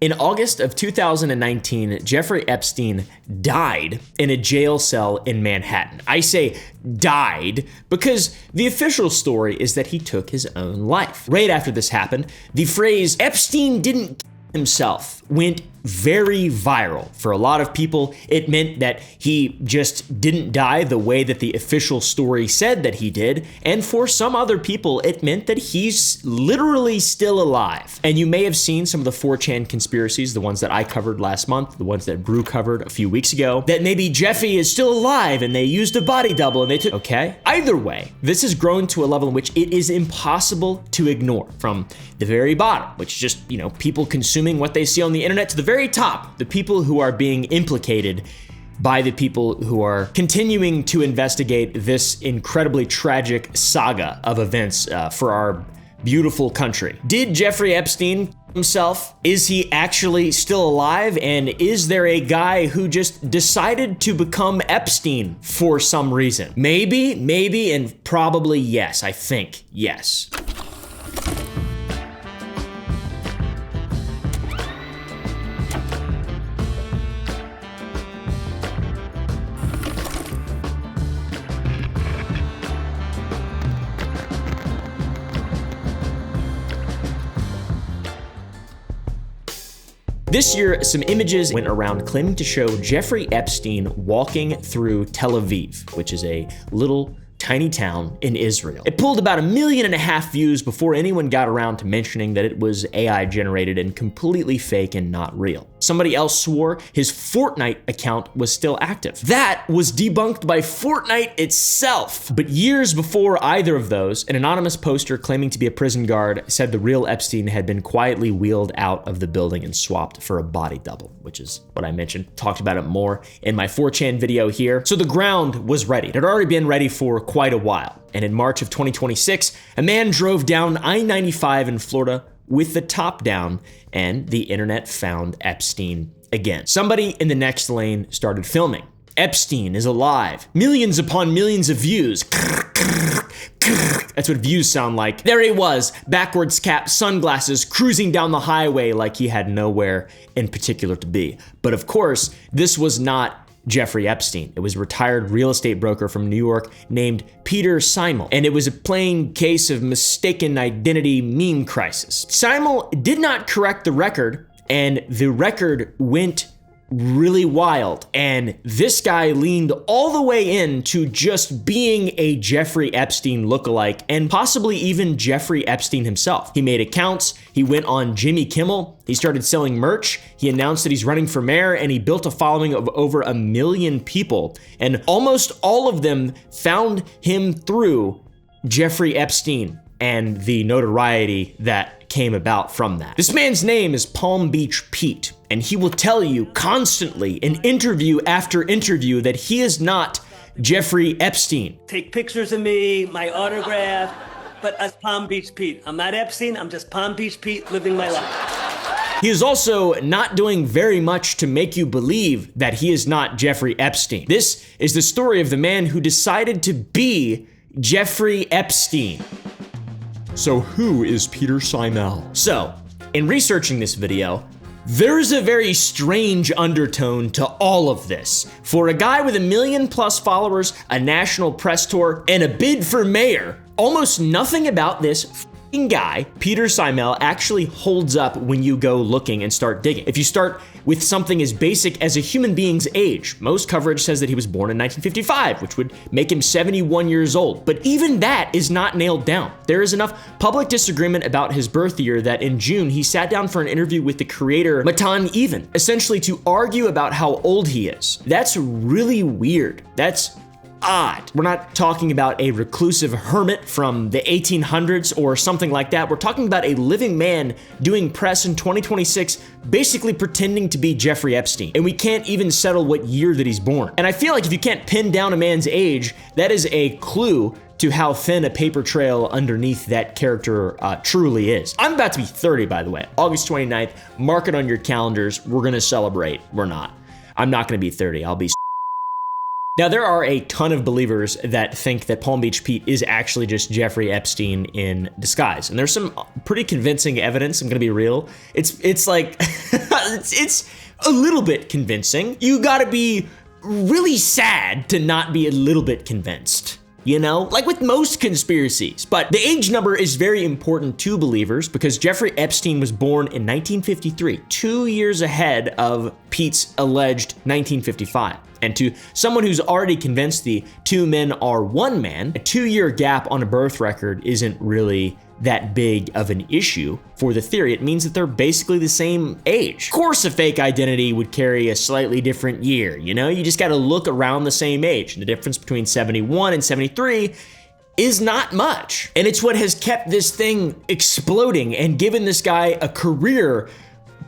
In August of 2019, Jeffrey Epstein died in a jail cell in Manhattan. I say died because the official story is that he took his own life. Right after this happened, the phrase Epstein didn't kill himself went very viral. For a lot of people, it meant that he just didn't die the way that the official story said that he did. And for some other people, it meant that he's literally still alive. And you may have seen some of the 4chan conspiracies, the ones that I covered last month, the ones that Brew covered a few weeks ago, that maybe Jeffy is still alive and they used a body double and they took, okay? Either way, this has grown to a level in which it is impossible to ignore. From the very bottom, which is just, people consuming what they see on the internet, to the very top, the people who are being implicated by the people who are continuing to investigate this incredibly tragic saga of events for our beautiful country. Did Jeffrey Epstein himself? Is he actually still alive? And is there a guy who just decided to become Epstein for some reason? Maybe, and probably yes. I think yes. This year, some images went around claiming to show Jeffrey Epstein walking through Tel Aviv, which is a little tiny town in Israel. It pulled about 1.5 million views before anyone got around to mentioning that it was AI generated and completely fake and not real. Somebody else swore his Fortnite account was still active. That was debunked by Fortnite itself. But years before either of those, an anonymous poster claiming to be a prison guard said the real Epstein had been quietly wheeled out of the building and swapped for a body double, which is what I mentioned. Talked about it more in my 4chan video here. So the ground was ready. It had already been ready for quite a while. And in March of 2026, a man drove down I-95 in Florida with the top down, and the internet found Epstein again. Somebody in the next lane started filming. Epstein is alive. Millions upon millions of views. That's what views sound like. There he was, backwards cap, sunglasses, cruising down the highway like he had nowhere in particular to be. But of course, this was not Jeffrey Epstein. It was a retired real estate broker from New York named Peter Simon, and it was a plain case of mistaken identity meme crisis. Simon did not correct the record, and the record went really wild, and this guy leaned all the way into just being a Jeffrey Epstein lookalike, and possibly even Jeffrey Epstein himself. He made accounts, he went on Jimmy Kimmel, he started selling merch, he announced that he's running for mayor, and he built a following of over 1 million people, and almost all of them found him through Jeffrey Epstein and the notoriety that came about from that. This man's name is Palm Beach Pete, and he will tell you constantly in interview after interview that he is not Jeffrey Epstein. Take pictures of me, my autograph, but as Palm Beach Pete. I'm not Epstein, I'm just Palm Beach Pete living my life. He is also not doing very much to make you believe that he is not Jeffrey Epstein. This is the story of the man who decided to be Jeffrey Epstein. So who is Peter Simon? So, in researching this video, there's a very strange undertone to all of this. For a guy with 1 million+ followers, a national press tour, and a bid for mayor, almost nothing about this guy, Peter Simon, actually holds up when you go looking and start digging. If you start with something as basic as a human being's age, most coverage says that he was born in 1955, which would make him 71 years old. But even that is not nailed down. There is enough public disagreement about his birth year that in June, he sat down for an interview with the creator Matan Even, essentially to argue about how old he is. That's really weird. That's odd. We're not talking about a reclusive hermit from the 1800s or something like that. We're talking about a living man doing press in 2026, basically pretending to be Jeffrey Epstein. And we can't even settle what year that he's born. And I feel like if you can't pin down a man's age, that is a clue to how thin a paper trail underneath that character truly is. I'm about to be 30, by the way. August 29th, mark it on your calendars. We're gonna celebrate. We're not. I'm not gonna be 30, I'll be Now, there are a ton of believers that think that Palm Beach Pete is actually just Jeffrey Epstein in disguise. And there's some pretty convincing evidence, I'm gonna be real. It's like, it's a little bit convincing. You gotta be really sad to not be a little bit convinced. You know, like with most conspiracies. But the age number is very important to believers because Jeffrey Epstein was born in 1953, 2 years ahead of Pete's alleged 1955. And to someone who's already convinced the two men are one man, a 2-year gap on a birth record isn't really that big of an issue for the theory. It means that they're basically the same age. Of course, a fake identity would carry a slightly different year, you know? You just gotta look around the same age. And the difference between 71 and 73 is not much. And it's what has kept this thing exploding and given this guy a career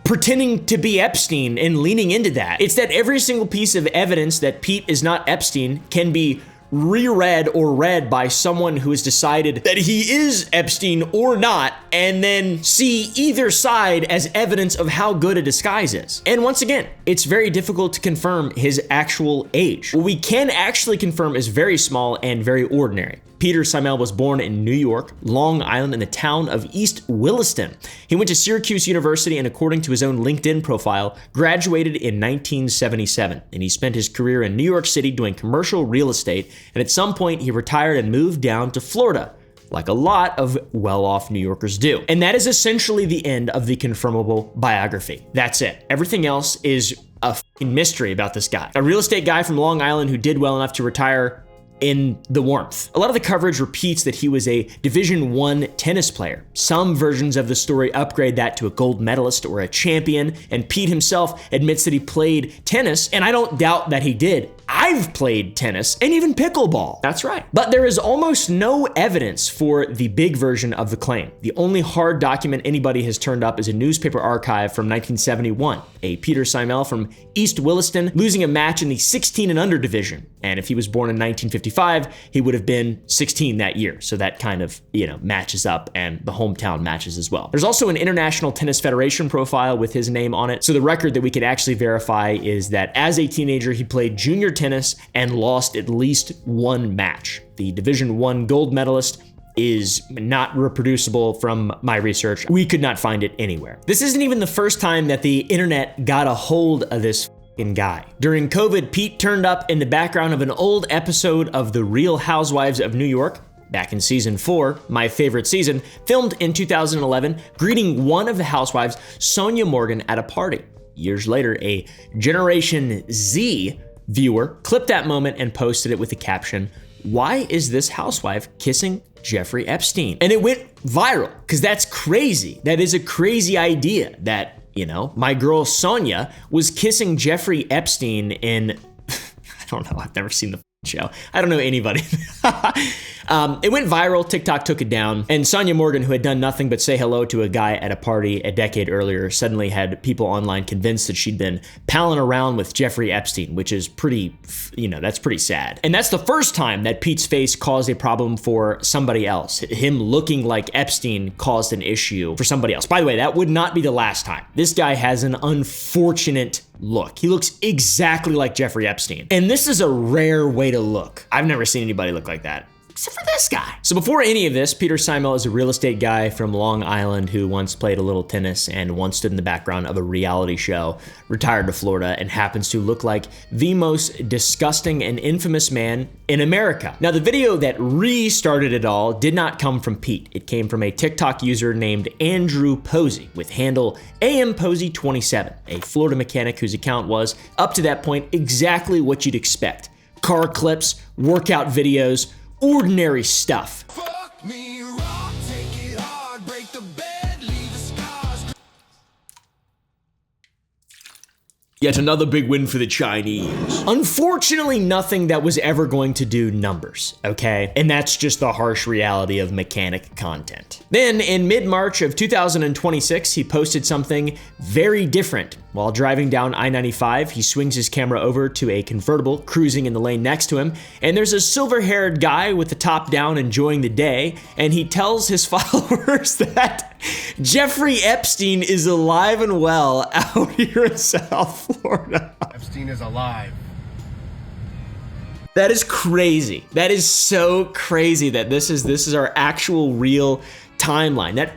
pretending to be Epstein and leaning into that. It's that every single piece of evidence that Pete is not Epstein can be reread or read by someone who has decided that he is Epstein or not, and then see either side as evidence of how good a disguise is. And once again, it's very difficult to confirm his actual age. What we can actually confirm is very small and very ordinary. Peter Simel was born in New York, Long Island, in the town of East Williston. He went to Syracuse University and, according to his own LinkedIn profile, graduated in 1977. And he spent his career in New York City doing commercial real estate. And at some point, he retired and moved down to Florida, like a lot of well-off New Yorkers do. And that is essentially the end of the confirmable biography. That's it. Everything else is a fucking mystery about this guy. A real estate guy from Long Island who did well enough to retire in the warmth. A lot of the coverage repeats that he was a Division I tennis player. Some versions of the story upgrade that to a gold medalist or a champion, and Pete himself admits that he played tennis, and I don't doubt that he did. I've played tennis and even pickleball. That's right. But there is almost no evidence for the big version of the claim. The only hard document anybody has turned up is a newspaper archive from 1971. A Peter Simel from East Williston losing a match in the 16 and under division. And if he was born in 1955, he would have been 16 that year. So that kind of, matches up, and the hometown matches as well. There's also an International Tennis Federation profile with his name on it. So the record that we could actually verify is that as a teenager, he played junior tennis and lost at least one match. The Division I gold medalist is not reproducible from my research. We could not find it anywhere. This isn't even the first time that the internet got a hold of this guy. During COVID, Pete turned up in the background of an old episode of The Real Housewives of New York, back in season 4, my favorite season, filmed in 2011, greeting one of the housewives, Sonia Morgan, at a party. Years later, a Generation Z viewer clipped that moment and posted it with the caption, "Why is this housewife kissing Jeffrey Epstein?" And it went viral, because that's crazy. That is a crazy idea that, my girl Sonia was kissing Jeffrey Epstein in, I don't know, I've never seen the show. I don't know anybody. It went viral, TikTok took it down, and Sonia Morgan, who had done nothing but say hello to a guy at a party a decade earlier, suddenly had people online convinced that she'd been palling around with Jeffrey Epstein, which is pretty, that's pretty sad. And that's the first time that Pete's face caused a problem for somebody else. Him looking like Epstein caused an issue for somebody else. By the way, that would not be the last time. This guy has an unfortunate look. He looks exactly like Jeffrey Epstein. And this is a rare way to look. I've never seen anybody look like that, except for this guy. So before any of this, Peter Simel is a real estate guy from Long Island who once played a little tennis and once stood in the background of a reality show, retired to Florida, and happens to look like the most disgusting and infamous man in America. Now, the video that restarted it all did not come from Pete. It came from a TikTok user named Andrew Posey with handle AMPosey27, a Florida mechanic whose account was, up to that point, exactly what you'd expect. Car clips, workout videos, ordinary stuff. Fuck me raw, take it hard, break the bed, leave the scars. Yet another big win for the Chinese. Unfortunately, nothing that was ever going to do numbers, okay? And that's just the harsh reality of mechanic content. Then, in mid-March of 2026, he posted something very different. While driving down I-95, he swings his camera over to a convertible cruising in the lane next to him, and there's a silver-haired guy with the top down enjoying the day, and he tells his followers that Jeffrey Epstein is alive and well out here in South Florida. Epstein is alive. That is crazy. That is so crazy that this is our actual real timeline. That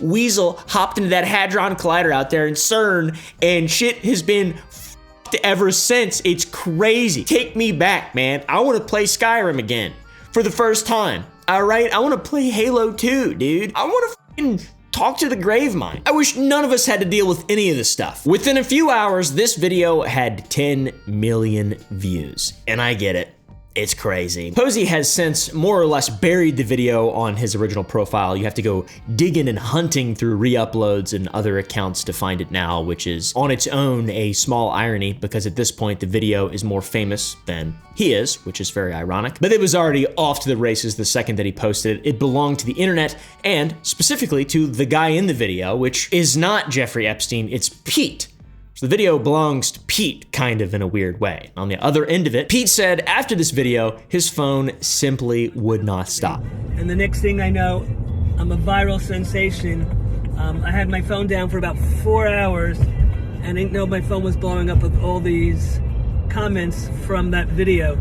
weasel hopped into that Hadron Collider out there in CERN, and shit has been ever since. It's crazy. Take me back, man. I want to play Skyrim again for the first time. All right, I want to play Halo 2, dude. I want to talk to the grave mine. I wish none of us had to deal with any of this stuff. Within a few hours, this video had 10 million views, and I get it. It's crazy. Posey has since more or less buried the video on his original profile. You have to go digging and hunting through re-uploads and other accounts to find it now, which is on its own a small irony because at this point the video is more famous than he is, which is very ironic. But it was already off to the races the second that he posted it. It belonged to the internet and specifically to the guy in the video, which is not Jeffrey Epstein, it's Pete. The video belongs to Pete, kind of in a weird way. On the other end of it, Pete said after this video, his phone simply would not stop. And the next thing I know, I'm a viral sensation. I had my phone down for about 4 hours and didn't know my phone was blowing up with all these comments from that video.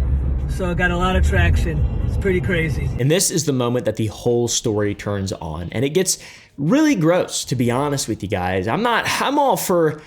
So I got a lot of traction. It's pretty crazy. And this is the moment that the whole story turns on. And it gets really gross, to be honest with you guys. I'm all for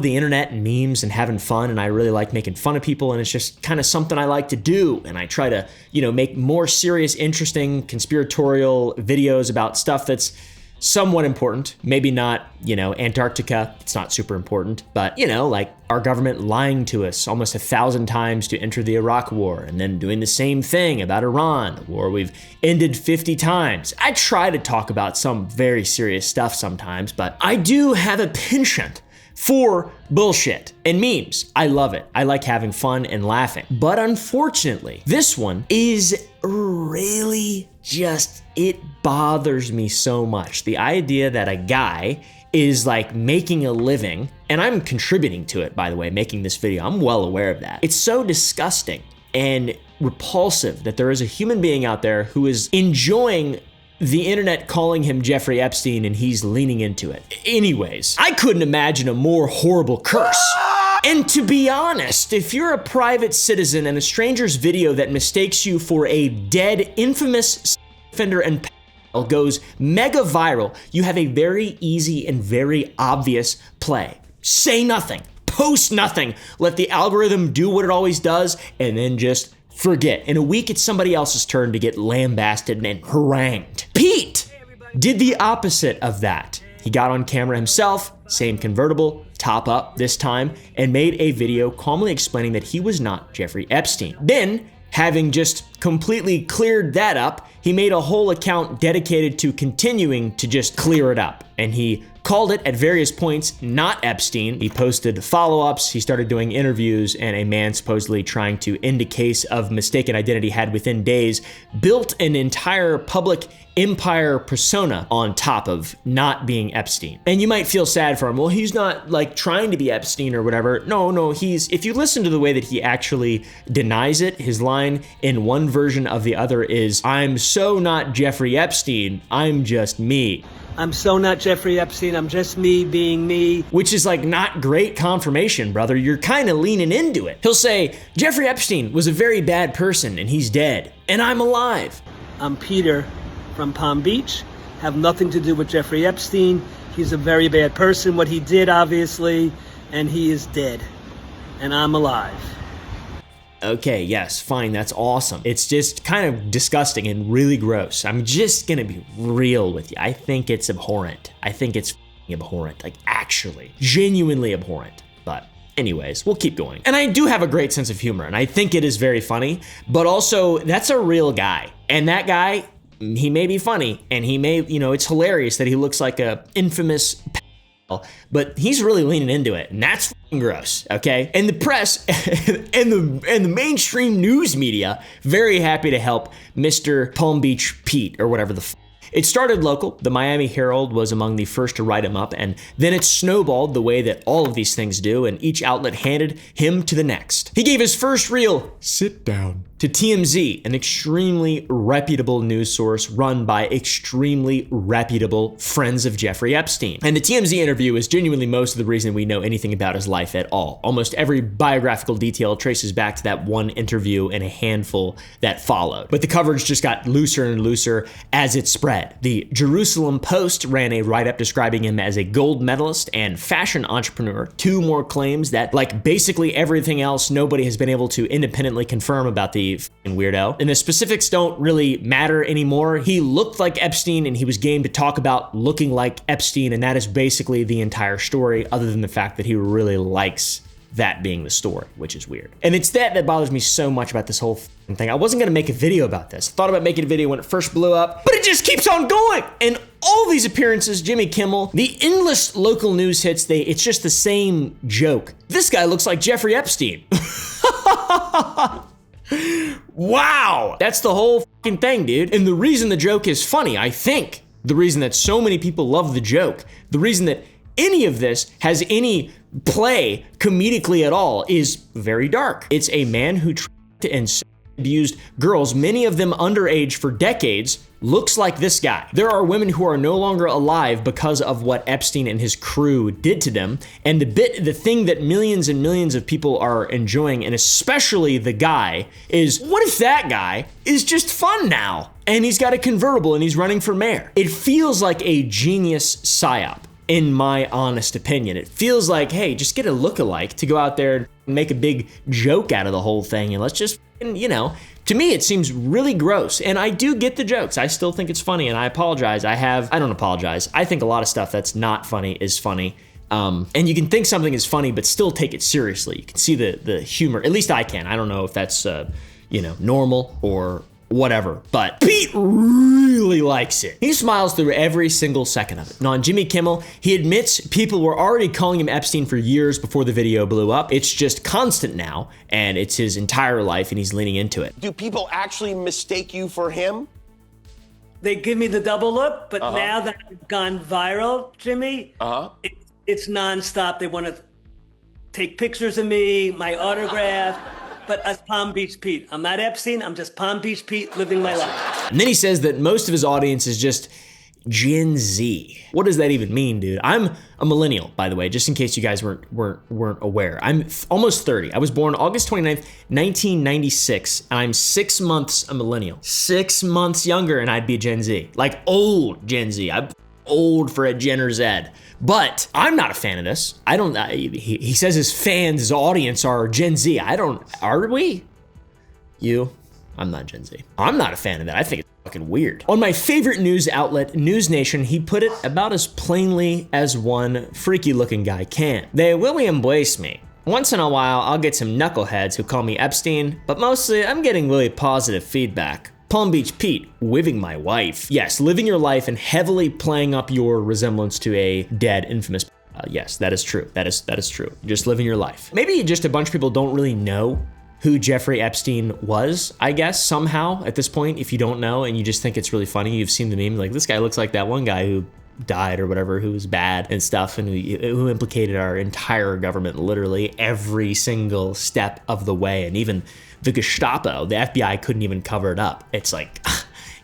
the internet and memes and having fun, and I really like making fun of people, and it's just kind of something I like to do. And I try to, make more serious, interesting, conspiratorial videos about stuff that's somewhat important. Maybe not, Antarctica, it's not super important, but, like our government lying to us almost 1,000 times to enter the Iraq war, and then doing the same thing about Iran, a war we've ended 50 times. I try to talk about some very serious stuff sometimes, but I do have a penchant for bullshit and memes. I love it. I like having fun and laughing. But unfortunately, this one is really it bothers me so much. The idea that a guy is like making a living, and I'm contributing to it, by the way, making this video. I'm well aware of that. It's so disgusting and repulsive that there is a human being out there who is enjoying the internet calling him Jeffrey Epstein and he's leaning into it. Anyways, I couldn't imagine a more horrible curse. And to be honest, if you're a private citizen and a stranger's video that mistakes you for a dead, infamous offender and pedophile goes mega viral, you have a very easy and very obvious play. Say nothing, post nothing, let the algorithm do what it always does, and then just forget. In a week, it's somebody else's turn to get lambasted and harangued. Pete did the opposite of that. He got on camera himself, same convertible, top up this time, and made a video calmly explaining that he was not Jeffrey Epstein. Then, having just completely cleared that up, he made a whole account dedicated to continuing to just clear it up. And he called it at various points not Epstein. He posted follow-ups, he started doing interviews, and a man supposedly trying to end a case of mistaken identity had within days built an entire public empire persona on top of not being Epstein. And you might feel sad for him. Well, he's not like trying to be Epstein or whatever. No, if you listen to the way that he actually denies it, his line in one version of the other is, "I'm so not Jeffrey Epstein, I'm just me." I'm so not Jeffrey Epstein, I'm just me being me. Which is like not great confirmation, brother. You're kind of leaning into it. He'll say, Jeffrey Epstein was a very bad person and he's dead, and I'm alive. I'm Peter from Palm Beach, have nothing to do with Jeffrey Epstein. He's a very bad person, what he did obviously, and he is dead, and I'm alive. Okay, yes, fine, that's awesome. It's just kind of disgusting and really gross. I'm just gonna be real with you. I think it's abhorrent. I think it's abhorrent, like actually, genuinely abhorrent. But anyways, we'll keep going. And I do have a great sense of humor, and I think it is very funny, but also that's a real guy. And that guy, he may be funny, and he may, it's hilarious that he looks like a infamous but he's really leaning into it, and that's gross, okay? And the press and the mainstream news media very happy to help Mr. Palm Beach Pete or whatever the It started local. The Miami Herald was among the first to write him up, and then it snowballed the way that all of these things do, and each outlet handed him to the next. He gave his first real sit down to TMZ, an extremely reputable news source run by extremely reputable friends of Jeffrey Epstein. And the TMZ interview is genuinely most of the reason we know anything about his life at all. Almost every biographical detail traces back to that one interview and a handful that followed. But the coverage just got looser and looser as it spread. The Jerusalem Post ran a write-up describing him as a gold medalist and fashion entrepreneur. Two more claims that, like basically everything else, nobody has been able to independently confirm about the f***ing weirdo. And the specifics don't really matter anymore. He looked like Epstein and he was game to talk about looking like Epstein, and that is basically the entire story, other than the fact that he really likes that being the story, which is weird. And it's that bothers me so much about this whole thing. I wasn't gonna make a video about this. I thought about making a video when it first blew up, but it just keeps on going. And all these appearances, Jimmy Kimmel, the endless local news hits, it's just the same joke. This guy looks like Jeffrey Epstein. Wow, that's the whole fucking thing, dude. And the reason the joke is funny, I think, the reason that so many people love the joke, the reason that any of this has any play comedically at all is very dark. It's a man who tried and abused girls, many of them underage for decades, looks like this guy. There are women who are no longer alive because of what Epstein and his crew did to them. And the thing that millions and millions of people are enjoying, and especially the guy, is what if that guy is just fun now? And he's got a convertible and he's running for mayor. It feels like a genius psyop, in my honest opinion. It feels like, hey, just get a lookalike to go out there and make a big joke out of the whole thing, and let's just, to me, it seems really gross. And I do get the jokes. I still think it's funny, and I apologize. I don't apologize. I think a lot of stuff that's not funny is funny. And you can think something is funny, but still take it seriously. You can see the humor. At least I can. I don't know if that's, normal or whatever, but Pete really likes it. He smiles through every single second of it. Now on Jimmy Kimmel, he admits people were already calling him Epstein for years before the video blew up. It's just constant now, and it's his entire life, and he's leaning into it. Do people actually mistake you for him? They give me the double look, but now that I've gone viral, Jimmy, it's nonstop. They want to take pictures of me, my autograph. But as Palm Beach Pete. I'm not Epstein, I'm just Palm Beach Pete living my life. And then he says that most of his audience is just Gen Z. What does that even mean, dude? I'm a millennial, by the way, just in case you guys weren't aware. I'm almost 30. I was born August 29th, 1996, and I'm 6 months a millennial. 6 months younger and I'd be Gen Z. Like old Gen Z. I'm old for a Gen or Z. But I'm not a fan of this. He says his fans, his audience are Gen Z. Are we? I'm not Gen Z. I'm not a fan of that. I think it's fucking weird. On my favorite news outlet, News Nation, he put it about as plainly as one freaky looking guy can. They will embrace me. Once in a while, I'll get some knuckleheads who call me Epstein, but mostly I'm getting really positive feedback. Palm Beach Pete, wiving my wife. Yes, living your life and heavily playing up your resemblance to a dead infamous. Yes, that is true. That is true. Just living your life. Maybe just a bunch of people don't really know who Jeffrey Epstein was, I guess, somehow at this point. If you don't know and you just think it's really funny, you've seen the meme, like this guy looks like that one guy who died or whatever, who was bad and stuff, and who implicated our entire government literally every single step of the way. And even the Gestapo, the FBI couldn't even cover it up. It's like,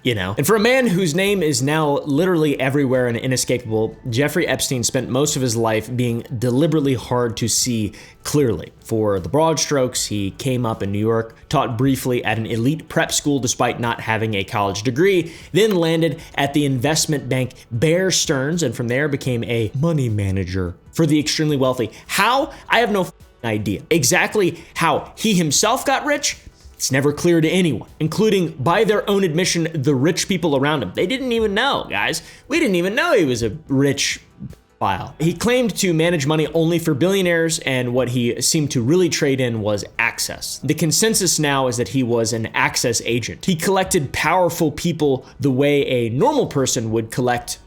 And for a man whose name is now literally everywhere and inescapable, Jeffrey Epstein spent most of his life being deliberately hard to see clearly. For the broad strokes, he came up in New York, taught briefly at an elite prep school despite not having a college degree, then landed at the investment bank Bear Stearns, and from there became a money manager for the extremely wealthy. How? I have no idea. Exactly how he himself got rich? It's never clear to anyone, including, by their own admission, the rich people around him. They didn't even know, guys. We didn't even know he was a rich file. He claimed to manage money only for billionaires, and what he seemed to really trade in was access. The consensus now is that he was an access agent. He collected powerful people the way a normal person would collect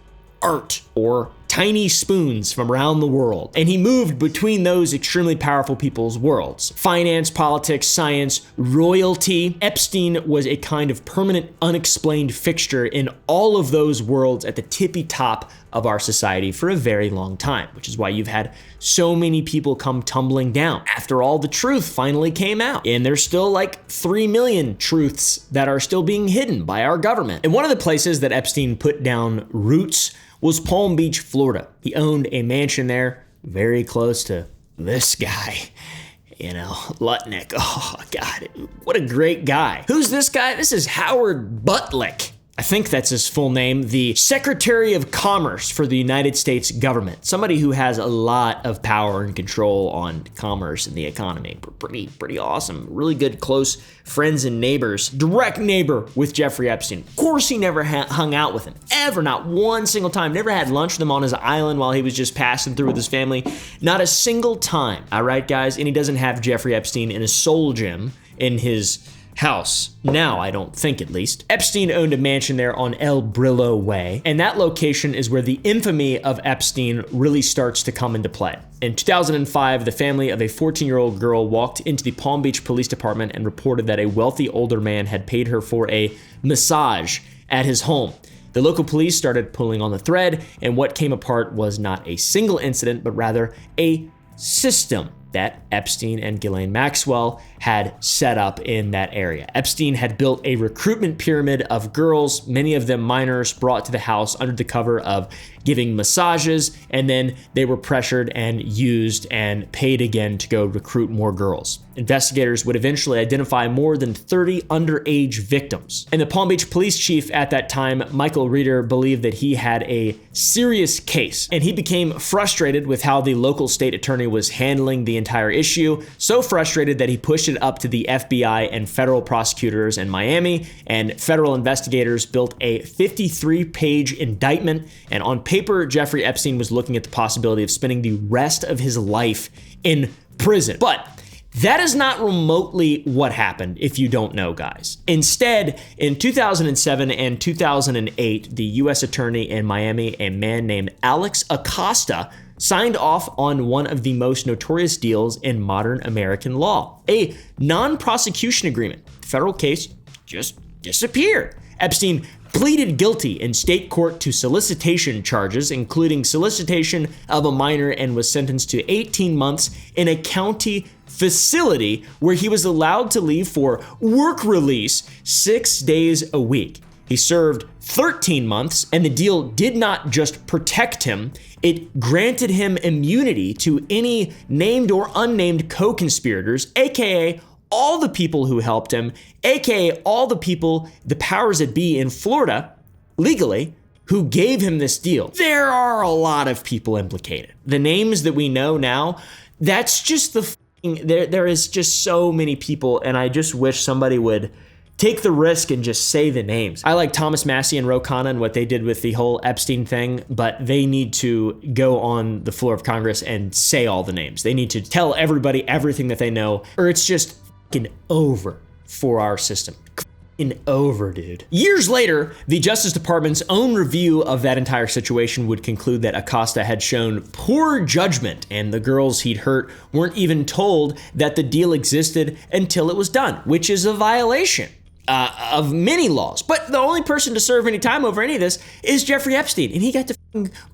art or tiny spoons from around the world. And he moved between those extremely powerful people's worlds. Finance, politics, science, royalty. Epstein was a kind of permanent, unexplained fixture in all of those worlds at the tippy top of our society for a very long time, which is why you've had so many people come tumbling down after all the truth finally came out. And there's still like 3 million truths that are still being hidden by our government. And one of the places that Epstein put down roots was Palm Beach, Florida. He owned a mansion there very close to this guy. You know, Lutnick. Oh, God, what a great guy. Who's this guy? This is Howard Butlick. I think that's his full name, the Secretary of Commerce for the United States government. Somebody who has a lot of power and control on commerce and the economy. Pretty awesome. Really good, close friends and neighbors. Direct neighbor with Jeffrey Epstein. Of course, he never hung out with him. Ever, not one single time. Never had lunch with him on his island while he was just passing through with his family. Not a single time. All right, guys? And he doesn't have Jeffrey Epstein in a soul gym in his house. Now, I don't think, at least. Epstein owned a mansion there on El Brillo Way, and that location is where the infamy of Epstein really starts to come into play. In 2005, the family of a 14-year-old girl walked into the Palm Beach Police Department and reported that a wealthy older man had paid her for a massage at his home. The local police started pulling on the thread, and what came apart was not a single incident, but rather a system that Epstein and Ghislaine Maxwell had set up in that area. Epstein had built a recruitment pyramid of girls, many of them minors, brought to the house under the cover of giving massages, and then they were pressured and used and paid again to go recruit more girls. Investigators would eventually identify more than 30 underage victims. And the Palm Beach police chief at that time, Michael Reeder, believed that he had a serious case, and he became frustrated with how the local state attorney was handling the entire issue, so frustrated that he pushed it up to the FBI and federal prosecutors in Miami, and federal investigators built a 53-page indictment, and on paper, Jeffrey Epstein was looking at the possibility of spending the rest of his life in prison. But that is not remotely what happened, if you don't know, guys. Instead, in 2007 and 2008, the U.S. attorney in Miami, a man named Alex Acosta, signed off on one of the most notorious deals in modern American law, a non-prosecution agreement. The federal case just disappeared. Epstein pleaded guilty in state court to solicitation charges, including solicitation of a minor, and was sentenced to 18 months in a county facility where he was allowed to leave for work release 6 days a week. He served 13 months, and the deal did not just protect him, it granted him immunity to any named or unnamed co-conspirators, aka all the people who helped him, aka all the people, the powers that be in Florida, legally, who gave him this deal. There are a lot of people implicated. The names that we know now, that's just the there is just so many people, and I just wish somebody would take the risk and just say the names. I like Thomas Massey and Ro Khanna and what they did with the whole Epstein thing, but they need to go on the floor of Congress and say all the names. They need to tell everybody everything that they know, or it's just fucking over for our system. Over, dude. Years later, the Justice Department's own review of that entire situation would conclude that Acosta had shown poor judgment, and the girls he'd hurt weren't even told that the deal existed until it was done, which is a violation of many laws. But the only person to serve any time over any of this is Jeffrey Epstein, and he got to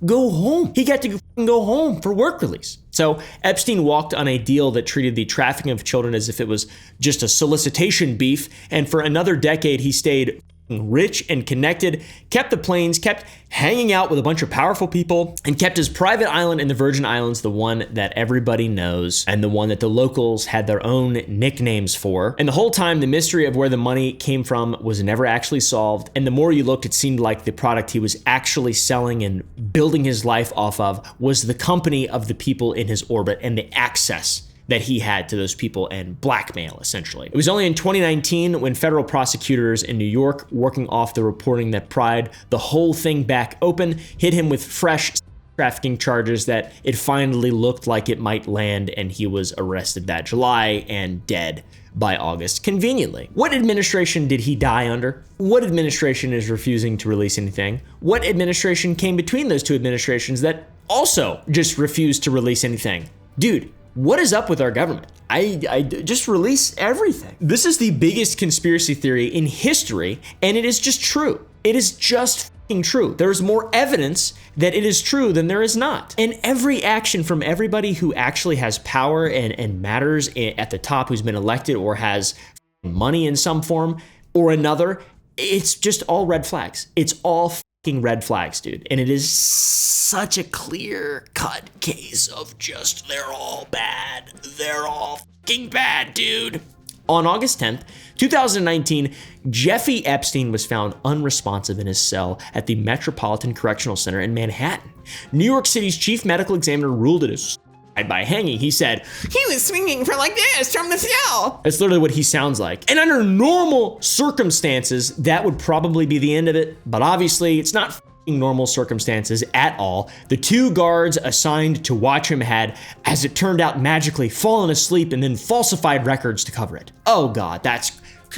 go home. He got to go home for work release. So Epstein walked on a deal that treated the trafficking of children as if it was just a solicitation beef, and for another decade he stayed rich and connected, kept the planes, kept hanging out with a bunch of powerful people, and kept his private island in the Virgin Islands, the one that everybody knows and the one that the locals had their own nicknames for. And the whole time, the mystery of where the money came from was never actually solved, and the more you looked, it seemed like the product he was actually selling and building his life off of was the company of the people in his orbit and the access that he had to those people and blackmail, essentially. It was only in 2019 when federal prosecutors in New York, working off the reporting that pried the whole thing back open, hit him with fresh trafficking charges, that it finally looked like it might land, and he was arrested that July and dead by August, conveniently. What administration did he die under? What administration is refusing to release anything? What administration came between those two administrations that also just refused to release anything? Dude, what is up with our government? I just release everything. This is the biggest conspiracy theory in history, and it is just true. It is just true. There's more evidence that it is true than there is not. And every action from everybody who actually has power and matters at the top, who's been elected or has money in some form or another, it's just all red flags. It's all red flags, dude. And it is such a clear-cut case of just, they're all bad. They're all bad, dude. On August 10th, 2019, Jeffrey Epstein was found unresponsive in his cell at the Metropolitan Correctional Center in Manhattan. New York City's chief medical examiner ruled it as by hanging. He said, he was swinging for like this from the cell. That's literally what he sounds like. And under normal circumstances, that would probably be the end of it. But obviously, it's not normal circumstances at all. The two guards assigned to watch him had, as it turned out, magically fallen asleep and then falsified records to cover it. Oh God,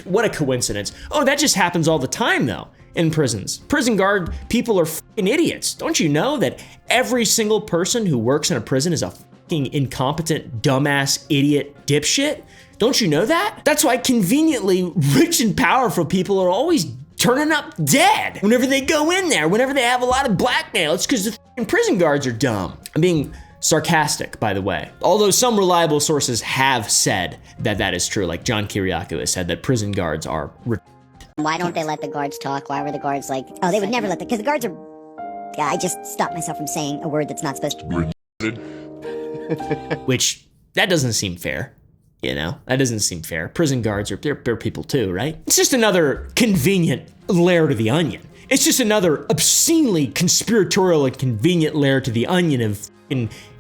what a coincidence. Oh, that just happens all the time though in prisons. Prison guard people are fucking idiots. Don't you know that every single person who works in a prison is a fucking incompetent, dumbass, idiot, dipshit? Don't you know that? That's why conveniently rich and powerful people are always turning up dead whenever they go in there, whenever they have a lot of blackmail. It's because the fucking prison guards are dumb. I'm being sarcastic, by the way. Although some reliable sources have said that that is true, like John Kiriakou has said that prison guards are. Why don't they let the guards talk? Why were the guards like, oh, they would never let because the guards are, yeah, I just stopped myself from saying a word that's not supposed to be. Which, that doesn't seem fair. You know, that doesn't seem fair. Prison guards they're people too, right? It's just another convenient layer to the onion. It's just another obscenely conspiratorial and convenient layer to the onion of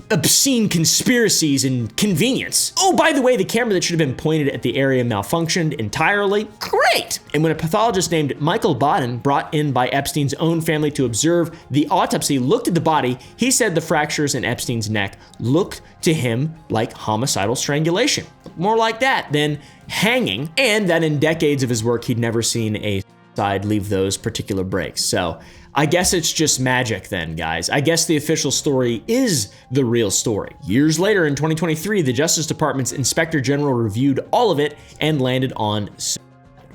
obscene conspiracies and convenience. Oh, by the way, the camera that should have been pointed at the area malfunctioned entirely. Great! And when a pathologist named Michael Baden, brought in by Epstein's own family to observe the autopsy, looked at the body, he said the fractures in Epstein's neck looked to him like homicidal strangulation. More like that than hanging, and that in decades of his work, he'd never seen a side leave those particular breaks. So I guess it's just magic then, guys. I guess the official story is the real story. Years later in 2023, the Justice Department's Inspector General reviewed all of it and landed on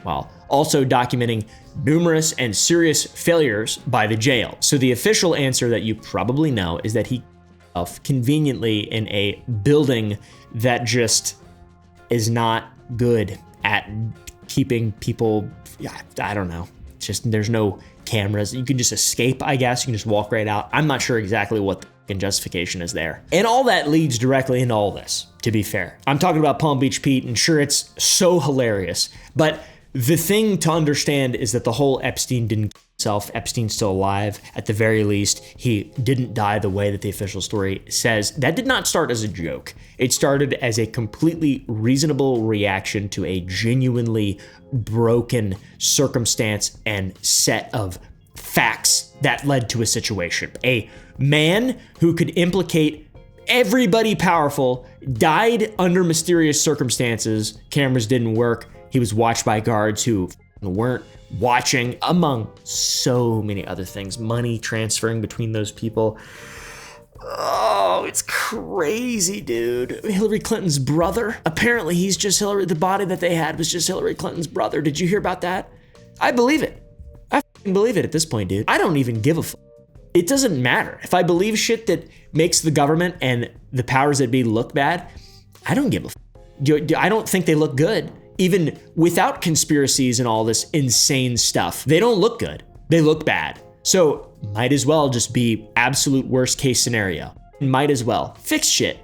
while also documenting numerous and serious failures by the jail. So the official answer that you probably know is that he conveniently in a building that just is not good at keeping people, I don't know, just there's no cameras. You can just escape, I guess. You can just walk right out. I'm not sure exactly what the justification is there. And all that leads directly into all this, to be fair. I'm talking about Palm Beach Pete, and sure, it's so hilarious. But the thing to understand is that the whole Epstein didn't kill himself. Epstein's still alive. At the very least, he didn't die the way that the official story says. That did not start as a joke. It started as a completely reasonable reaction to a genuinely broken circumstance and set of facts that led to a situation. A man who could implicate everybody powerful died under mysterious circumstances. Cameras didn't work. He was watched by guards who weren't watching, among so many other things. Money transferring between those people. Oh, it's crazy, dude. Hillary Clinton's brother. Apparently, he's just the body that they had was just Hillary Clinton's brother. Did you hear about that? I believe it. I believe it at this point, dude. I don't even give a fuck. It doesn't matter. If I believe shit that makes the government and the powers that be look bad, I don't give a fuck. I don't think they look good. Even without conspiracies and all this insane stuff, they don't look good. They look bad. So might as well just be absolute worst case scenario. Might as well fix shit.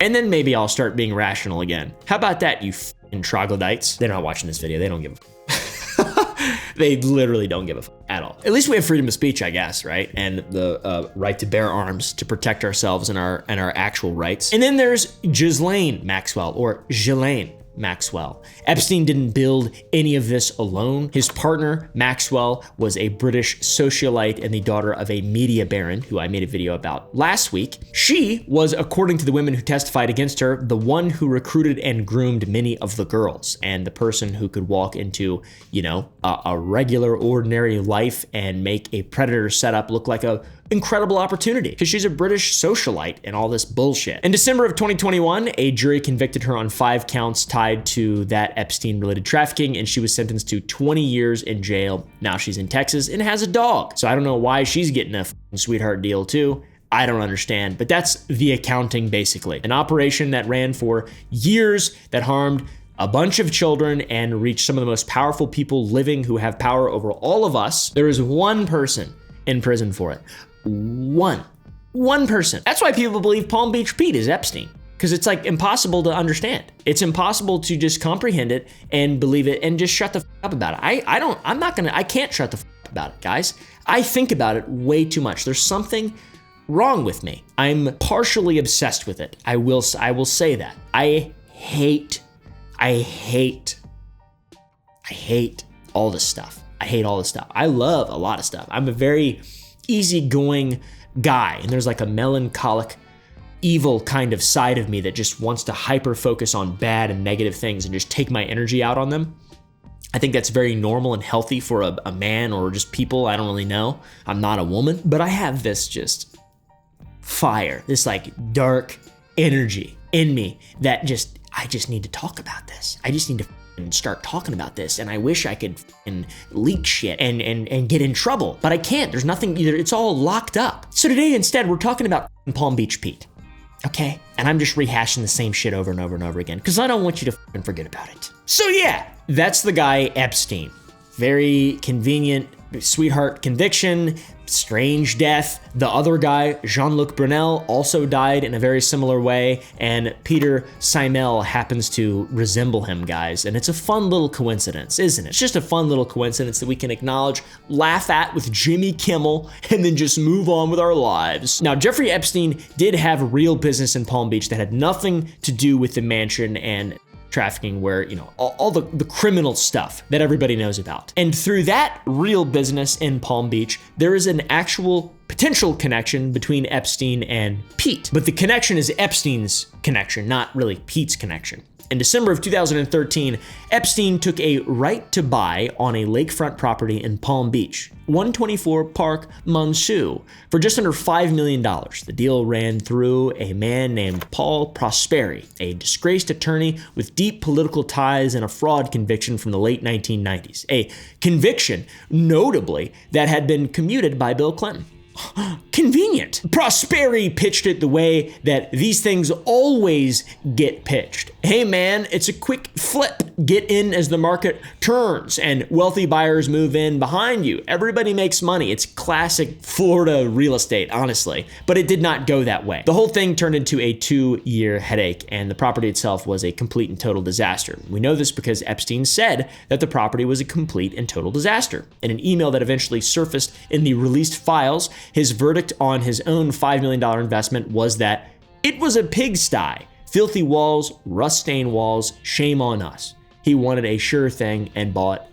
And then maybe I'll start being rational again. How about that, you f***ing troglodytes? They're not watching this video. They don't give a f***. They literally don't give a f*** at all. At least we have freedom of speech, I guess, right? And the right to bear arms to protect ourselves and our actual rights. And then there's Ghislaine Maxwell, or Ghislaine Maxwell. Epstein didn't build any of this alone. His partner, Maxwell, was a British socialite and the daughter of a media baron, who I made a video about last week. She was, according to the women who testified against her, the one who recruited and groomed many of the girls, and the person who could walk into, you know, a regular, ordinary life and make a predator setup look like a incredible opportunity because she's a British socialite and all this bullshit. In December of 2021, a jury convicted her on 5 counts tied to that Epstein-related trafficking, and she was sentenced to 20 years in jail. Now she's in Texas and has a dog. So I don't know why she's getting a sweetheart deal too. I don't understand, but that's the accounting basically. An operation that ran for years that harmed a bunch of children and reached some of the most powerful people living who have power over all of us. There is one person in prison for it. One person. That's why people believe Palm Beach Pete is Epstein, because it's like impossible to understand. It's impossible to just comprehend it and believe it and just shut the up about it. I can't shut the up about it, guys. I think about it way too much. There's something wrong with me. I'm partially obsessed with it. I will say that. I hate all this stuff. I hate all this stuff. I love a lot of stuff. I'm a very easygoing guy, and there's like a melancholic, evil kind of side of me that just wants to hyper focus on bad and negative things and just take my energy out on them. I think that's very normal and healthy for a man or just people. I don't really know. I'm not a woman, but I have this just fire, this like dark energy in me that I just need to talk about this. I just need to start talking about this, and I wish I could leak shit and get in trouble, but I can't. There's nothing either. It's all locked up. So today instead we're talking about Palm Beach Pete, okay? And I'm just rehashing the same shit over and over and over again because I don't want you to forget about it. So yeah, that's the guy Epstein. Very convenient sweetheart conviction, strange death. The other guy, Jean-Luc Brunel, also died in a very similar way, and Peter Simel happens to resemble him, guys. And it's a fun little coincidence, isn't it? It's just a fun little coincidence that we can acknowledge, laugh at with Jimmy Kimmel, and then just move on with our lives. Now, Jeffrey Epstein did have real business in Palm Beach that had nothing to do with the mansion and trafficking, where, you know, all the criminal stuff that everybody knows about. And through that real business in Palm Beach, there is an actual potential connection between Epstein and Pete. But the connection is Epstein's connection, not really Pete's connection. In December of 2013, Epstein took a right to buy on a lakefront property in Palm Beach, 124 Park Monceau, for just under $5 million. The deal ran through a man named Paul Prosperi, a disgraced attorney with deep political ties and a fraud conviction from the late 1990s. A conviction, notably, that had been commuted by Bill Clinton. Convenient. Prosperi pitched it the way that these things always get pitched. Hey man, it's a quick flip. Get in as the market turns and wealthy buyers move in behind you. Everybody makes money. It's classic Florida real estate, honestly. But it did not go that way. The whole thing turned into a 2-year headache, and the property itself was a complete and total disaster. We know this because Epstein said that the property was a complete and total disaster. In an email that eventually surfaced in the released files, his verdict on his own $5 million investment was that it was a pigsty. Filthy walls, rust-stained walls, shame on us. He wanted a sure thing and bought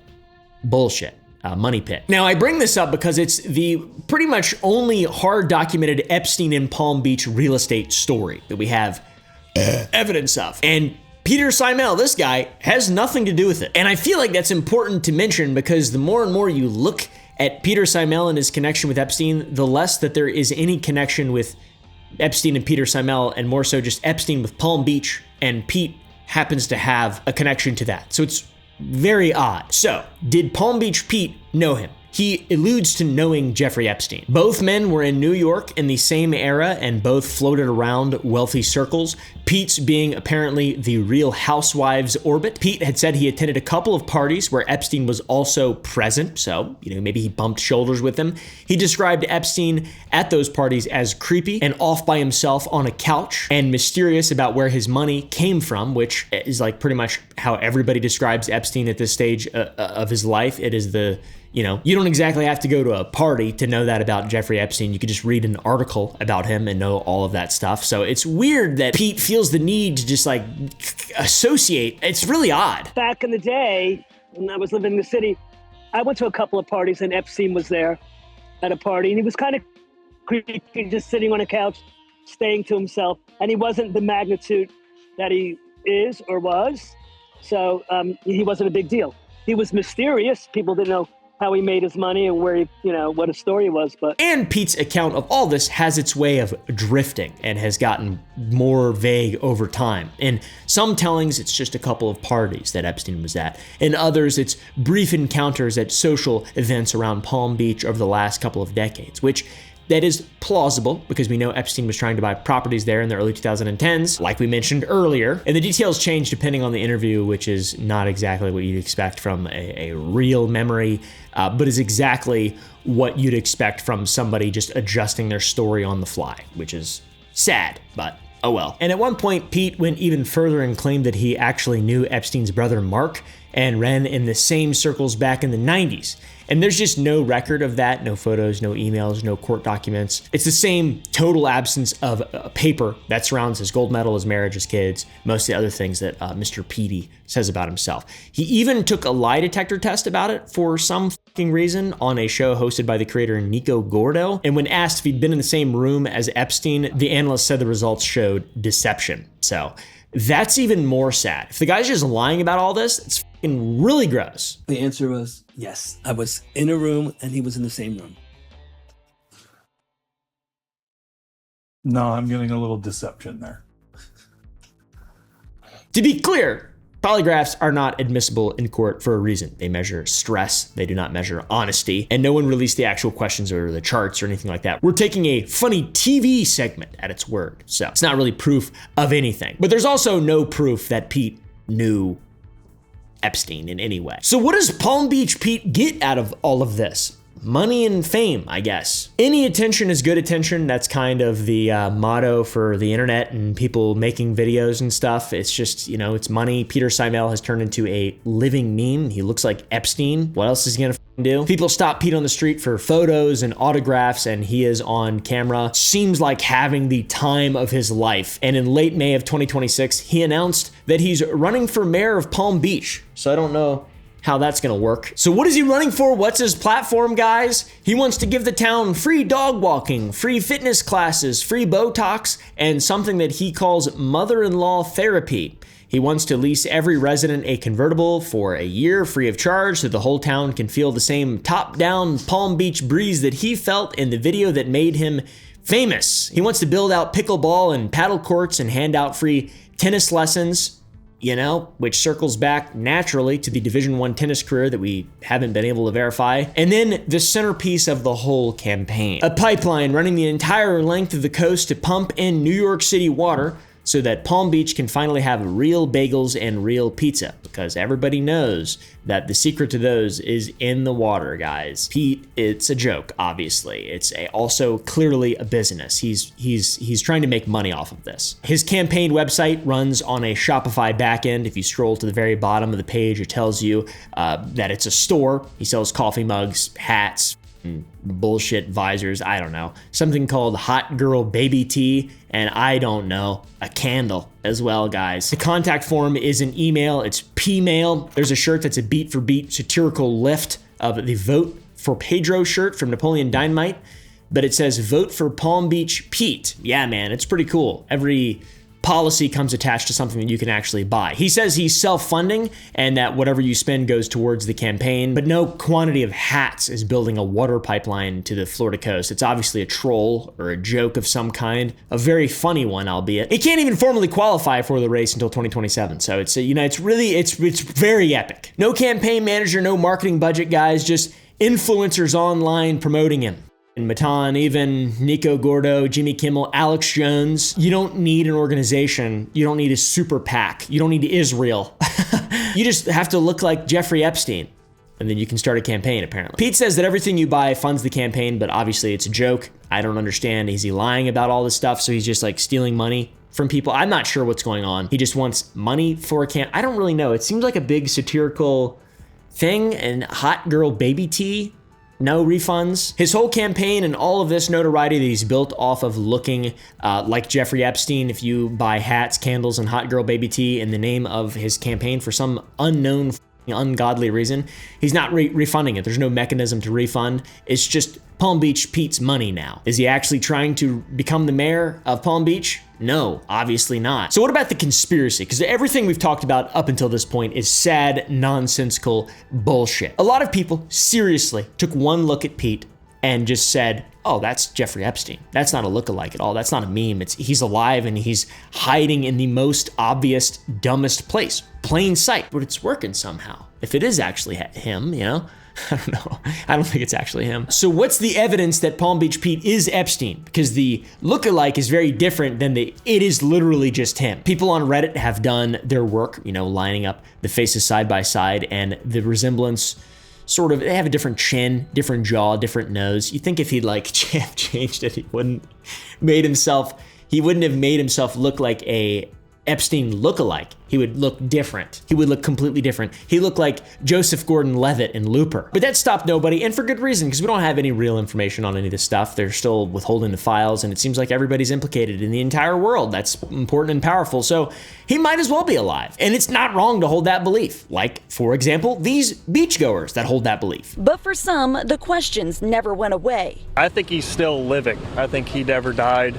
bullshit, a money pit. Now, I bring this up because it's the pretty much only hard documented Epstein in Palm Beach real estate story that we have evidence of. And Peter Simel, this guy, has nothing to do with it. And I feel like that's important to mention because the more and more you look at Peter Simel and his connection with Epstein, the less that there is any connection with Epstein and Peter Simel, and more so just Epstein with Palm Beach, and Pete happens to have a connection to that. So it's very odd. So, did Palm Beach Pete know him? He alludes to knowing Jeffrey Epstein. Both men were in New York in the same era and both floated around wealthy circles, Pete's being apparently the Real Housewives orbit. Pete had said he attended a couple of parties where Epstein was also present, so, maybe he bumped shoulders with him. He described Epstein at those parties as creepy and off by himself on a couch and mysterious about where his money came from, which is like pretty much how everybody describes Epstein at this stage of his life. It is the you don't exactly have to go to a party to know that about Jeffrey Epstein. You could just read an article about him and know all of that stuff. So it's weird that Pete feels the need to just associate. It's really odd. Back in the day, when I was living in the city, I went to a couple of parties and Epstein was there at a party, and he was kind of creepy, just sitting on a couch, staying to himself. And he wasn't the magnitude that he is or was. So he wasn't a big deal. He was mysterious. People didn't know how he made his money and where he, what his story was. But And Pete's account of all this has its way of drifting and has gotten more vague over time. In some tellings, it's just a couple of parties that Epstein was at. In others, it's brief encounters at social events around Palm Beach over the last couple of decades, which that is plausible because we know Epstein was trying to buy properties there in the early 2010s, like we mentioned earlier. And the details change depending on the interview, which is not exactly what you'd expect from a real memory, but is exactly what you'd expect from somebody just adjusting their story on the fly, which is sad, but oh well. And at one point, Pete went even further and claimed that he actually knew Epstein's brother Mark and ran in the same circles back in the 90s. And there's just no record of that, no photos, no emails, no court documents. It's the same total absence of paper that surrounds his gold medal, his marriage, his kids, most of the other things that Mr. Petey says about himself. He even took a lie detector test about it for some fucking reason on a show hosted by the creator Nico Gordo. And when asked if he'd been in the same room as Epstein, the analyst said the results showed deception. So that's even more sad. If the guy's just lying about all this, it's fucking really gross. the answer was yes. I was in a room and he was in the same room. No, I'm getting a little deception there. To be clear, polygraphs are not admissible in court for a reason. They measure stress, they do not measure honesty, and no one released the actual questions or the charts or anything like that. We're taking a funny TV segment at its word, so it's not really proof of anything. But there's also no proof that Pete knew Epstein in any way. So what does Palm Beach Pete get out of all of this? Money and fame, I guess. Any attention is good attention. That's kind of the motto for the internet and people making videos and stuff. It's just, it's money. Peter Seimel has turned into a living meme. He looks like Epstein. What else is he gonna do? People stop Pete on the street for photos and autographs, and he is on camera. Seems like having the time of his life. And in late May of 2026, he announced that he's running for mayor of Palm Beach. So I don't know how that's gonna work. So what is he running for? What's his platform, guys? He wants to give the town free dog walking, free fitness classes, free Botox, and something that he calls mother-in-law therapy. He wants to lease every resident a convertible for a year free of charge so the whole town can feel the same top-down Palm Beach breeze that he felt in the video that made him famous. He wants to build out pickleball and paddle courts and hand out free tennis lessons, which circles back naturally to the Division I tennis career that we haven't been able to verify. And then the centerpiece of the whole campaign, a pipeline running the entire length of the coast to pump in New York City water so that Palm Beach can finally have real bagels and real pizza, because everybody knows that the secret to those is in the water, guys. Pete, it's a joke, obviously. It's also clearly a business. He's trying to make money off of this. His campaign website runs on a Shopify backend. If you scroll to the very bottom of the page, it tells you that it's a store. He sells coffee mugs, hats, bullshit visors, I don't know, something called Hot Girl Baby Tea, and I don't know, a candle as well, guys. The contact form is an email, it's P-mail. There's a shirt that's a beat for beat satirical lift of the Vote for Pedro shirt from Napoleon Dynamite, but it says Vote for Palm Beach Pete. Yeah, man, it's pretty cool. Every policy comes attached to something that you can actually buy. He says he's self-funding and that whatever you spend goes towards the campaign, but no quantity of hats is building a water pipeline to the Florida coast. It's obviously a troll or a joke of some kind, a very funny one, albeit. He can't even formally qualify for the race until 2027. So it's it's very epic. No campaign manager, no marketing budget, guys, just influencers online promoting him. And Matan, even Nico Gordo, Jimmy Kimmel, Alex Jones. You don't need an organization. You don't need a super PAC. You don't need Israel. You just have to look like Jeffrey Epstein, and then you can start a campaign, apparently. Pete says that everything you buy funds the campaign, but obviously it's a joke. I don't understand. Is he lying about all this stuff? So he's just like stealing money from people? I'm not sure what's going on. He just wants money for a I don't really know. It seems like a big satirical thing, and Hot Girl Baby Tea. No refunds. His whole campaign and all of this notoriety that he's built off of looking like Jeffrey Epstein. If you buy hats, candles, and Hot Girl Baby Tea in the name of his campaign for some unknown ungodly reason, he's not refunding it. There's no mechanism to refund. It's just Palm Beach Pete's money now. Is he actually trying to become the mayor of Palm Beach? No, obviously not. So what about the conspiracy? Because everything we've talked about up until this point is sad, nonsensical bullshit. A lot of people seriously took one look at Pete and just said, oh, that's Jeffrey Epstein. That's not a lookalike at all. That's not a meme. He's alive and he's hiding in the most obvious, dumbest place. Plain sight, but it's working somehow. If it is actually him, you know? I don't know. I don't think it's actually him. So what's the evidence that Palm Beach Pete is Epstein? Because the lookalike is very different than it is literally just him. People on Reddit have done their work, you know, lining up the faces side by side, and the resemblance sort of, they have a different chin, different jaw, different nose. You think if he'd like changed it, he wouldn't have made himself look like a Epstein lookalike. He would look different. He would look completely different. He looked like Joseph Gordon-Levitt in Looper. But that stopped nobody, and for good reason, because we don't have any real information on any of this stuff. They're still withholding the files, and it seems like everybody's implicated in the entire world. That's important and powerful, so he might as well be alive. And it's not wrong to hold that belief. Like, for example, these beachgoers that hold that belief. But for some, the questions never went away. I think he's still living. I think he never died.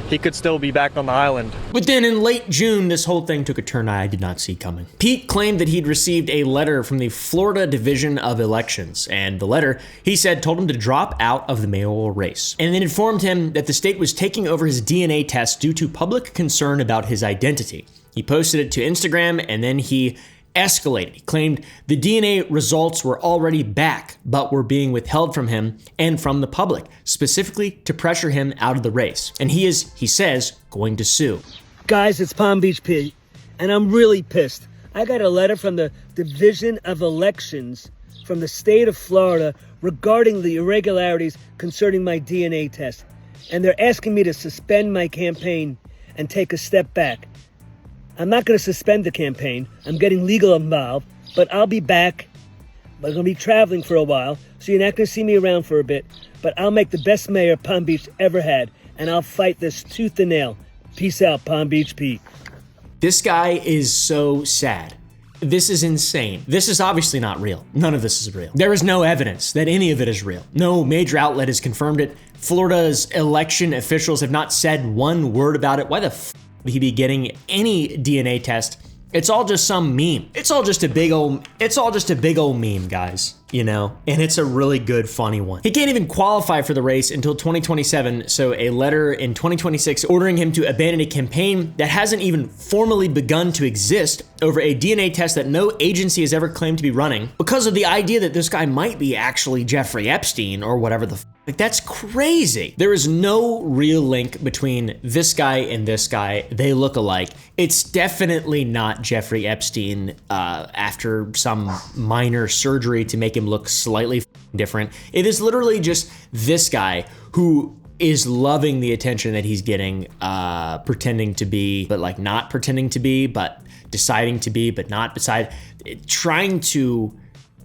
He could still be back on the island. But then in late June, this whole thing took a turn I did not see coming. Pete claimed that he'd received a letter from the Florida Division of Elections, and the letter, he said, told him to drop out of the mayoral race, and then informed him that the state was taking over his DNA test due to public concern about his identity. He posted it to Instagram, and then he escalated. He claimed the DNA results were already back, but were being withheld from him and from the public, specifically to pressure him out of the race. And he says, going to sue. Guys, it's Palm Beach Pete, and I'm really pissed. I got a letter from the Division of Elections from the state of Florida regarding the irregularities concerning my DNA test. And they're asking me to suspend my campaign and take a step back. I'm not going to suspend the campaign. I'm getting legal involved, but I'll be back. But I'm going to be traveling for a while, so you're not going to see me around for a bit. But I'll make the best mayor Palm Beach ever had, and I'll fight this tooth and nail. Peace out, Palm Beach Pete. This guy is so sad. This is insane. This is obviously not real. None of this is real. There is no evidence that any of it is real. No major outlet has confirmed it. Florida's election officials have not said one word about it. Why the f would he be getting any DNA test? It's all just some meme. It's all just a big old meme, guys, you know? And it's a really good, funny one. He can't even qualify for the race until 2027, so a letter in 2026 ordering him to abandon a campaign that hasn't even formally begun to exist over a DNA test that no agency has ever claimed to be running because of the idea that this guy might be actually Jeffrey Epstein or whatever the like, that's crazy. There is no real link between this guy and this guy. They look alike. It's definitely not Jeffrey Epstein after some minor surgery to make him look slightly different. It is literally just this guy who is loving the attention that he's getting, pretending to be, but like not pretending to be, but deciding to be, but not decide, trying to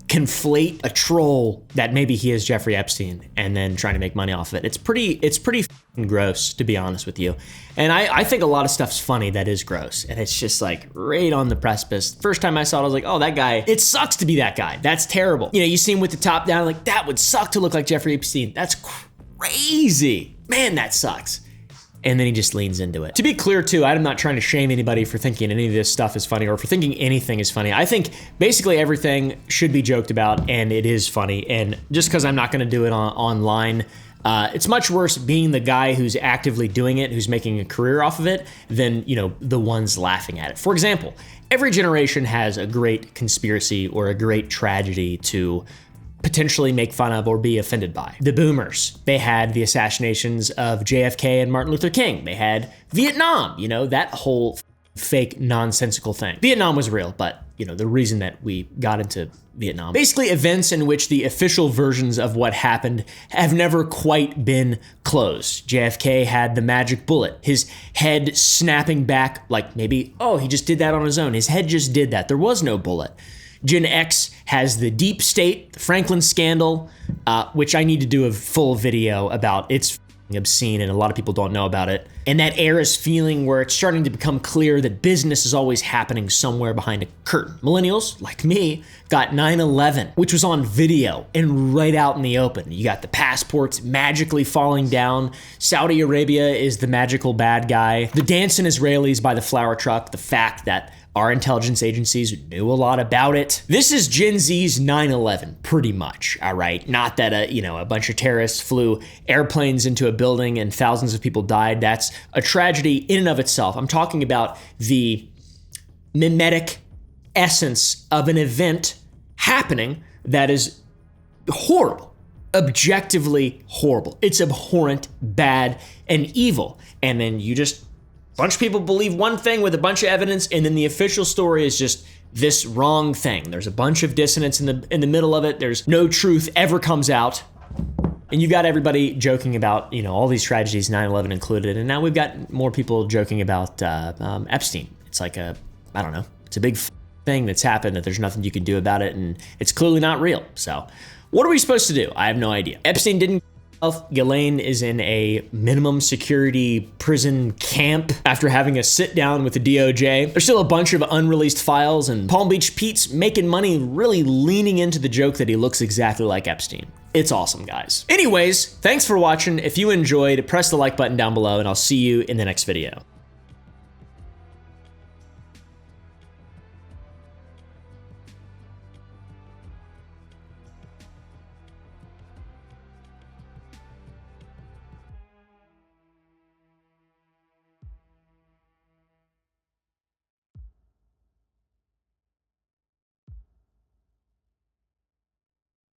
conflate a troll that maybe he is Jeffrey Epstein and then trying to make money off of it. It's pretty gross, to be honest with you. And I think a lot of stuff's funny that is gross. And it's just like right on the precipice. First time I saw it, I was like, oh, that guy, it sucks to be that guy. That's terrible. You know, you see him with the top down, like that would suck to look like Jeffrey Epstein. That's crazy. Man, that sucks. And then he just leans into it. To be clear too, I'm not trying to shame anybody for thinking any of this stuff is funny or for thinking anything is funny. I think basically everything should be joked about and it is funny. And just because I'm not gonna do it online, it's much worse being the guy who's actively doing it, who's making a career off of it, than, you know, the ones laughing at it. For example, every generation has a great conspiracy or a great tragedy to potentially make fun of or be offended by. The boomers, they had the assassinations of JFK and Martin Luther King. They had Vietnam, you know, that whole fake nonsensical thing. Vietnam was real, but you know, the reason that we got into Vietnam. Basically events in which the official versions of what happened have never quite been closed. JFK had the magic bullet, his head snapping back like maybe, oh, he just did that on his own. His head just did that. There was no bullet. Gen X has the deep state, the Franklin scandal, which I need to do a full video about. It's obscene and a lot of people don't know about it. And that air is feeling where it's starting to become clear that business is always happening somewhere behind a curtain. Millennials, like me, got 9/11, which was on video and right out in the open. You got the passports magically falling down. Saudi Arabia is the magical bad guy. The dancing Israelis by the flower truck. The fact that our intelligence agencies knew a lot about it. This is Gen Z's 9/11, pretty much, all right? Not that a bunch of terrorists flew airplanes into a building and thousands of people died. That's a tragedy in and of itself. I'm talking about the mimetic essence of an event happening that is horrible, objectively horrible. It's abhorrent, bad, and evil. And then a bunch of people believe one thing with a bunch of evidence, and then the official story is just this wrong thing. There's a bunch of dissonance in the middle of it. There's no truth ever comes out. And you got everybody joking about, all these tragedies, 9/11 included. And now we've got more people joking about Epstein. It's like I don't know, it's a big thing that's happened that there's nothing you can do about it. And it's clearly not real. So what are we supposed to do? I have no idea. Epstein didn't. Ghislaine is in a minimum security prison camp after having a sit down with the DOJ. There's still a bunch of unreleased files, and Palm Beach Pete's making money really leaning into the joke that he looks exactly like Epstein. It's awesome, guys. Anyways, thanks for watching. If you enjoyed, press the like button down below, and I'll see you in the next video.